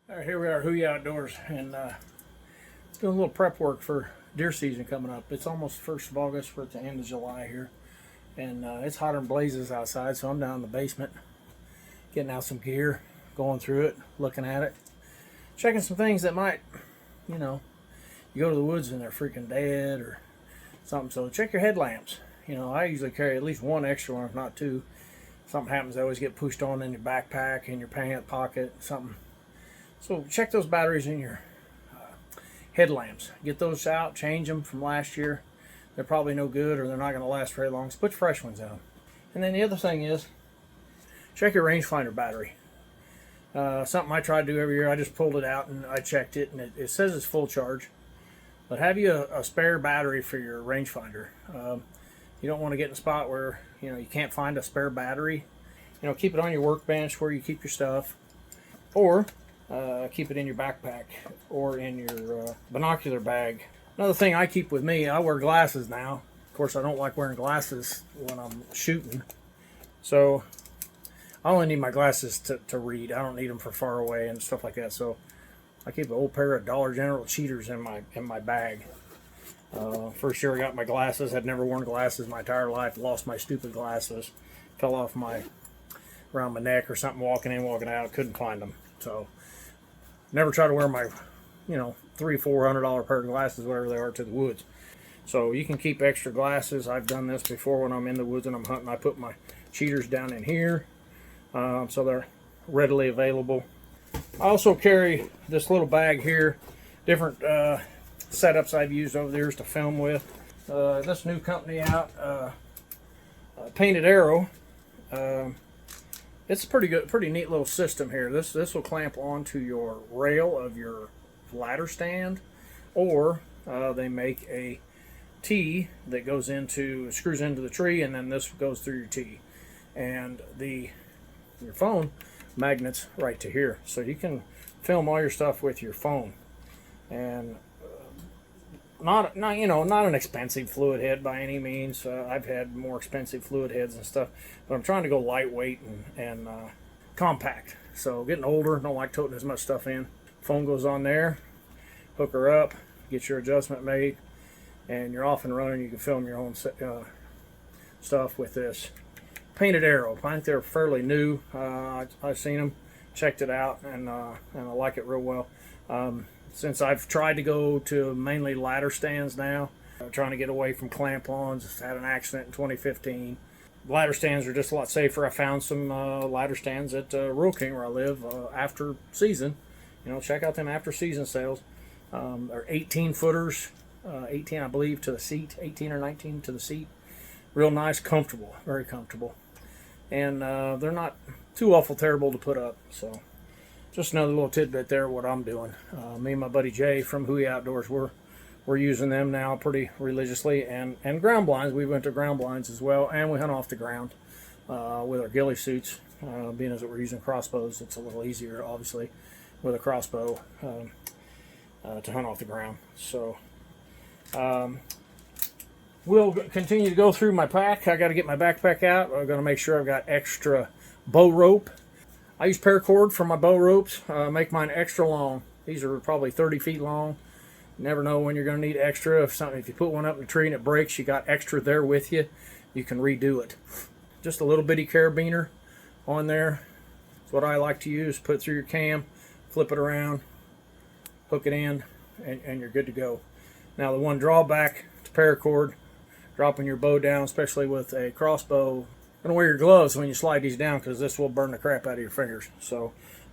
All right, here we are, Who Ya Outdoors, and doing a little prep work for deer season coming up. It's almost 1st of August. We're at the end of July here, and it's hotter than blazes outside, so I'm down in the basement getting out some gear, going through it, looking at it, checking some things that might, you know, you go to the woods and they're freaking dead or something, so check your headlamps. I usually carry at least one extra one, if not two. Something happens, they always get pushed on in your backpack, in your pant pocket, something. So check those batteries in your headlamps. Get those out, change them from last year. They're probably no good or they're not going to last very long, so put fresh ones in them. And then the other thing is, check your rangefinder battery. Something I try to do every year. I just pulled it out and I checked it, and it says it's full charge. But have you a spare battery for your rangefinder? You don't want to get in a spot where you can't find a spare battery. Keep it on your workbench where you keep your stuff, or keep it in your backpack or in your binocular bag. Another thing I keep with me, I wear glasses now. Of course, I don't like wearing glasses when I'm shooting, so I only need my glasses to read. I don't need them for far away and stuff like that. So I keep an old pair of Dollar General cheaters in my bag. First year I got my glasses, had never worn glasses my entire life, lost my stupid glasses, fell off around my neck or something, walking in, walking out, couldn't find them. So never try to wear my $300-400 pair of glasses, whatever they are, to the woods. So you can keep extra glasses. I've done this before when I'm in the woods and I'm hunting. I put my cheaters down in here, so they're readily available. I also carry this little bag here, different setups I've used over the years to film with. This new company out, Painted Arrow. It's pretty neat little system here. This will clamp onto your rail of your ladder stand, or they make a T that screws into the tree, and then this goes through your T, and your phone magnets right to here, so you can film all your stuff with your phone. And not an expensive fluid head by any means. I've had more expensive fluid heads and stuff, but I'm trying to go lightweight and compact. So getting older, don't like toting as much stuff in. Phone goes on there, hook her up, get your adjustment made, and you're off and running. You can film your own stuff with this Painted Arrow. I think they're fairly new. I've seen them, checked it out, and I like it real well. Since I've tried to go to mainly ladder stands now, trying to get away from clamp-ons. Had an accident in 2015. Ladder stands are just a lot safer. I found some ladder stands at Rural King where I live after season. Check out them after season sales. They're 18 footers, 18 I believe to the seat, 18 or 19 to the seat. Real nice, comfortable, very comfortable. And they're not too awful terrible to put up, so just another little tidbit there, what I'm doing. Me and my buddy Jay from Who Ya Outdoors, we're using them now pretty religiously, and ground blinds. We went to ground blinds as well, and we hunt off the ground with our ghillie suits. Being as we're using crossbows, it's a little easier, obviously, with a crossbow to hunt off the ground. So we'll continue to go through my pack. I got to get my backpack out. I'm going to make sure I've got extra bow rope. I use paracord for my bow ropes, make mine extra long. These are probably 30 feet long. You never know when you're going to need extra. If you put one up in the tree and it breaks, you got extra there with you. You can redo it. Just a little bitty carabiner on there. That's what I like to use. Put it through your cam, flip it around, hook it in, and you're good to go. Now the one drawback to paracord, dropping your bow down, especially with a crossbow, going to wear your gloves when you slide these down, because this will burn the crap out of your fingers.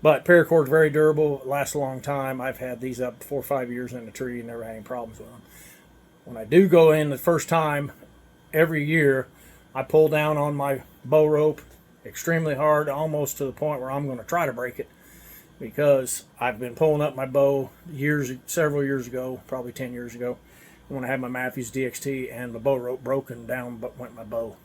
But paracord is very durable. It lasts a long time. I've had these up 4 or 5 years in the tree and never had any problems with them. When I do go in the first time, every year, I pull down on my bow rope extremely hard, almost to the point where I'm going to try to break it, because I've been pulling up my bow several years ago, probably 10 years ago, when I had my Matthews DXT, and the bow rope broken down, but went my bow.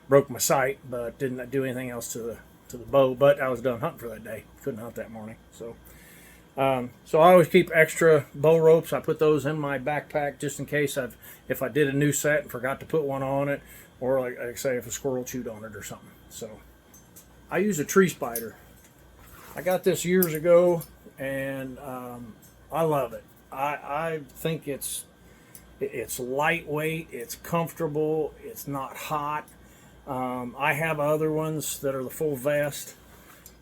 Broke my sight, but didn't do anything else to the bow. But I was done hunting for that day. Couldn't hunt that morning. So I always keep extra bow ropes. I put those in my backpack just in case if I did a new set and forgot to put one on it, or like say if a squirrel chewed on it or something. So I use a tree spider. I got this years ago. and I love it. I think it's lightweight, it's comfortable, it's not hot. I have other ones that are the full vest,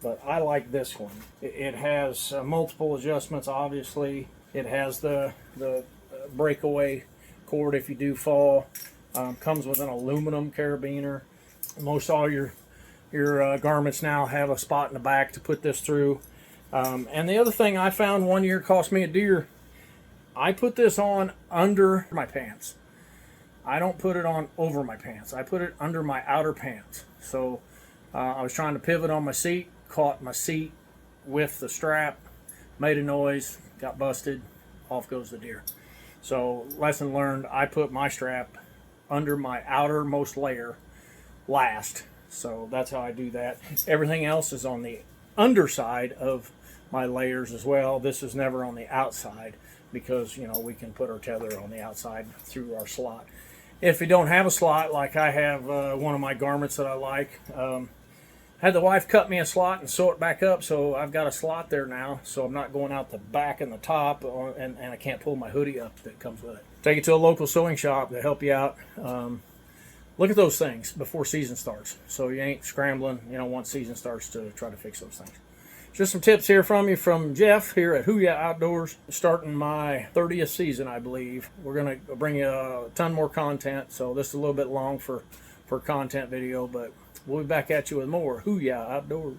but I like this one. It has multiple adjustments, obviously. It has the breakaway cord if you do fall. Comes with an aluminum carabiner. Most all your garments now have a spot in the back to put this through. And the other thing I found one year cost me a deer. I put this on under my pants. I don't put it on over my pants. I put it under my outer pants. So I was trying to pivot on my seat, caught my seat with the strap, made a noise, got busted, off goes the deer. So lesson learned, I put my strap under my outermost layer last. So that's how I do that. Everything else is on the underside of my layers as well. This is never on the outside because, you know, we can put our tether on the outside through our slot. If you don't have a slot, like I have one of my garments that I like, had the wife cut me a slot and sew it back up, so I've got a slot there now, so I'm not going out the back and the top, and I can't pull my hoodie up that comes with it. Take it to a local sewing shop to help you out. Look at those things before season starts, so you ain't scrambling, you know, once season starts to try to fix those things. Just some tips here from you from Jeff here at Who Ya Outdoors. Starting my 30th season, I believe. We're going to bring you a ton more content, so this is a little bit long for content video, but we'll be back at you with more Who Ya Outdoors.